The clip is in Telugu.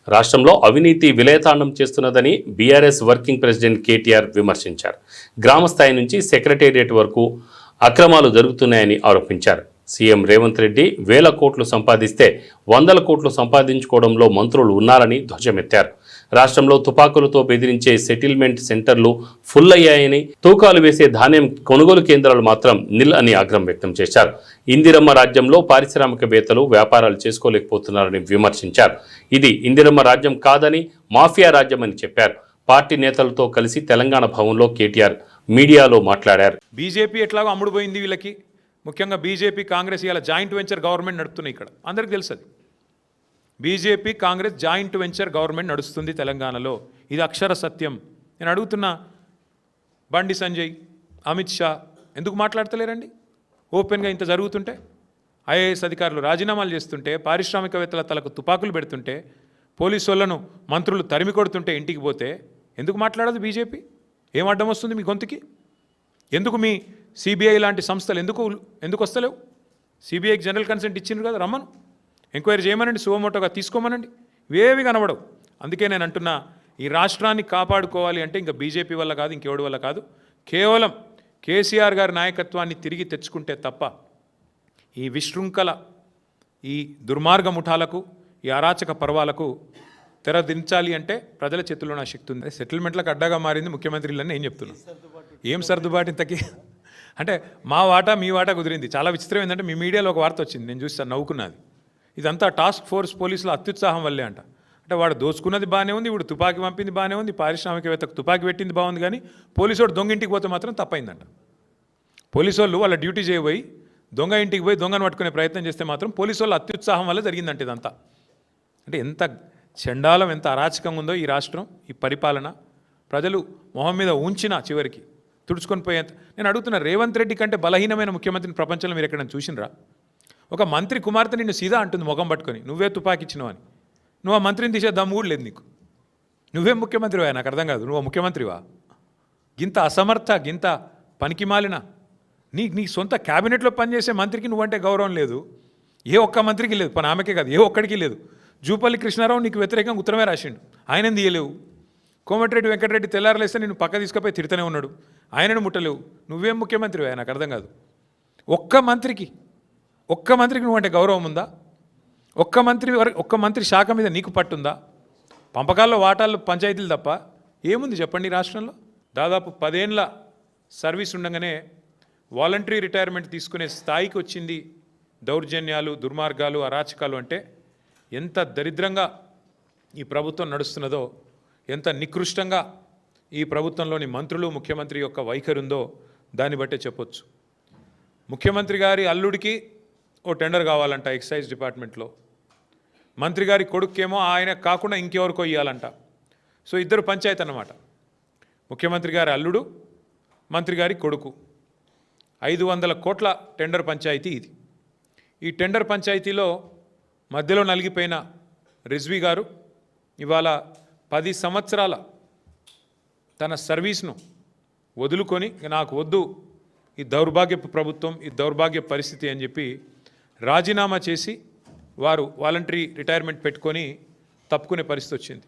రాష్ట్రంలో అవినీతి విలేతాండం చేస్తున్నదని బీఆర్ఎస్ వర్కింగ్ ప్రెసిడెంట్ కేటీఆర్ విమర్శించారు. గ్రామ స్థాయి నుంచి సెక్రటేరియట్ వరకు అక్రమాలు జరుగుతున్నాయని ఆరోపించారు. సీఎం రేవంత్ రెడ్డి వేల కోట్లు సంపాదిస్తే 100 కోట్లు సంపాదించుకోవడంలో మంత్రులు ఉన్నారని ధ్వజమెత్తారు. రాష్ట్రంలో తుపాకులతో బెదిరించే సెటిల్మెంట్ సెంటర్లు ఫుల్ అయ్యాయని, తూకాలు వేసే ధాన్యం కొనుగోలు కేంద్రాలు మాత్రం నిల్ అని ఆగ్రహం వ్యక్తం చేశారు. ఇందిరమ్మ రాజ్యంలో పారిశ్రామికవేత్తలు వ్యాపారాలు చేసుకోలేకపోతున్నారని విమర్శించారు. ఇది ఇందిరమ్మ రాజ్యం కాదని మాఫియా రాజ్యమని చెప్పారు. పార్టీ నేతలతో కలిసి తెలంగాణ భవన్లో కేటీఆర్ మీడియాలో మాట్లాడారు. బీజేపీ ఎట్లాగో అమ్ముడుపోయింది వీళ్ళకి, ముఖ్యంగా బీజేపీ కాంగ్రెస్ ఇలా జాయింట్ వెంచర్ గవర్నమెంట్ నడుపుతున్నాయి. ఇక్కడ అందరికీ తెలుసు అది. BJP Congress joint venture government నడుస్తుంది తెలంగాణలో. ఇది అక్షర సత్యం. నేను అడుగుతున్నా, బండి సంజయ్, అమిత్ షా ఎందుకు మాట్లాడతలేరండి? ఓపెన్గా ఇంత జరుగుతుంటే, ఐఏఎస్ అధికారులు రాజీనామాలు చేస్తుంటే, పారిశ్రామికవేత్తల తలకు తుపాకులు పెడుతుంటే, పోలీసు వాళ్ళను మంత్రులు తరిమి కొడుతుంటే ఇంటికి పోతే ఎందుకు మాట్లాడదు బీజేపీ? ఏం అడ్డం వస్తుంది మీ గొంతుకి? ఎందుకు మీ సిబిఐ లాంటి సంస్థలు ఎందుకు వస్తలేవు? సిబిఐకి జనరల్ కన్సెంట్ ఇచ్చిండ్రు కదా, రమ్మను, ఎంక్వైరీ చేయమనండి, సువమోటోగా తీసుకోమనండి. ఇవేవి కనబడవు. అందుకే నేను అంటున్నా, ఈ రాష్ట్రాన్ని కాపాడుకోవాలి అంటే ఇంకా బీజేపీ వల్ల కాదు, ఇంకెవడి వల్ల కాదు, కేవలం కేసీఆర్ గారి నాయకత్వాన్ని తిరిగి తెచ్చుకుంటే తప్ప ఈ విశృంఖల, ఈ దుర్మార్గ ముఠాలకు, ఈ అరాచక పర్వాలకు తెరదించాలి అంటే ప్రజల చేతుల్లో నా శక్తి ఉంది. సెటిల్మెంట్లకు అడ్డాగా మారింది ముఖ్యమంత్రులని నేను చెప్తున్నాను. ఏం సర్దుబాటు ఇంతకీ అంటే మా వాటా మీ వాటా కుదిరింది. చాలా విచిత్రం ఏంటంటే, మీ మీడియాలో ఒక వార్త వచ్చింది, నేను చూస్తాను, నవ్వుకున్నది. ఇదంతా టాస్క్ ఫోర్స్ పోలీసుల అత్యుత్సాహం వల్లే అంట. అంటే వాడు దోచుకున్నది బాగానే ఉంది, ఇప్పుడు తుపాకీ పంపింది బాగానే ఉంది, పారిశ్రామికవేత్తకు తుపాకీ పెట్టింది బాగుంది, కానీ పోలీసు వాడు దొంగ ఇంటికి పోతే మాత్రం తప్పైందంట. పోలీసు వాళ్ళు వాళ్ళ డ్యూటీ చేయబోయి దొంగ ఇంటికి పోయి దొంగను పట్టుకునే ప్రయత్నం చేస్తే మాత్రం పోలీసు వాళ్ళు అత్యుత్సాహం వల్ల జరిగిందంట ఇదంతా. అంటే ఎంత చండాలం, ఎంత అరాచకంగా ఉందో ఈ రాష్ట్రం, ఈ పరిపాలన. ప్రజలు మొహం మీద ఉంచిన చివరికి తుడుచుకొని పోయేంత. నేను అడుగుతున్నా, రేవంత్ రెడ్డి కంటే బలహీనమైన ముఖ్యమంత్రిని ప్రపంచంలో మీరు ఎక్కడైనా చూసినరా? ఒక మంత్రి కుమార్తె నిన్ను సీదా అంటుంది ముఖం పట్టుకొని, నువ్వే తుపాకి ఇచ్చినావు అని. నువ్వు ఆ మంత్రిని తీసే దమ్ము కూడా లేదు నీకు. నువ్వేం ముఖ్యమంత్రివా? నాకు అర్థం కాదు. నువ్వు ముఖ్యమంత్రివా? గింత అసమర్థ, గింత పనికిమాలిన, నీ సొంత క్యాబినెట్లో పనిచేసే మంత్రికి నువ్వంటే గౌరవం లేదు. ఏ ఒక్క మంత్రికి లేదు, పని ఆమెకే కాదు, ఏ ఒక్కడికి లేదు. జూపల్లి కృష్ణారావు నీకు వ్యతిరేకంగా ఉత్తరమే రాసిండు, ఆయనని తీయలేవు. కోమటిరెడ్డి వెంకటరెడ్డి తెల్లారలేస్తే నేను పక్క తీసుకుపోయి తిడుతూనే ఉన్నాడు, ఆయనను ముట్టలేవు. నువ్వేం ముఖ్యమంత్రివా? నాకు అర్థం కాదు. ఒక్క మంత్రికి నువ్వంటే గౌరవం ఉందా? ఒక్క మంత్రి శాఖ మీద నీకు పట్టుందా? పంపకాల్లో వాటాలు పంచాయతీలు తప్ప ఏముంది చెప్పండి రాష్ట్రంలో? దాదాపు 10 ఏళ్ళ సర్వీస్ ఉండగానే వాలంటరీ రిటైర్మెంట్ తీసుకునే స్థాయికి వచ్చింది. దౌర్జన్యాలు, దుర్మార్గాలు, అరాచకాలు అంటే ఎంత దరిద్రంగా ఈ ప్రభుత్వం నడుస్తున్నదో, ఎంత నికృష్టంగా ఈ ప్రభుత్వంలోని మంత్రులు, ముఖ్యమంత్రి యొక్క వైఖరి ఉందో దాన్ని బట్టే చెప్పొచ్చు. ముఖ్యమంత్రి గారి అల్లుడికి ఓ టెండర్ కావాలంట ఎక్సైజ్ డిపార్ట్మెంట్లో, మంత్రి గారి కొడుకేమో ఆయన కాకుండా ఇంకెవరికో ఇవ్వాలంట. సో ఇద్దరు పంచాయతీ అన్నమాట. ముఖ్యమంత్రి గారి అల్లుడు, మంత్రి గారి కొడుకు. 500 కోట్ల టెండర్ పంచాయతీ ఇది. ఈ టెండర్ పంచాయతీలో మధ్యలో నలిగిపోయిన రిజ్వీ గారు ఇవాళ 10 సంవత్సరాల తన సర్వీస్ను వదులుకొని, నాకు వద్దు ఈ దౌర్భాగ్యపు ప్రభుత్వం, ఈ దౌర్భాగ్య పరిస్థితి అని చెప్పి రాజీనామా చేసి వారు వాలంటరీ రిటైర్మెంట్ పెట్టుకొని తప్పుకునే పరిస్థితి వచ్చింది.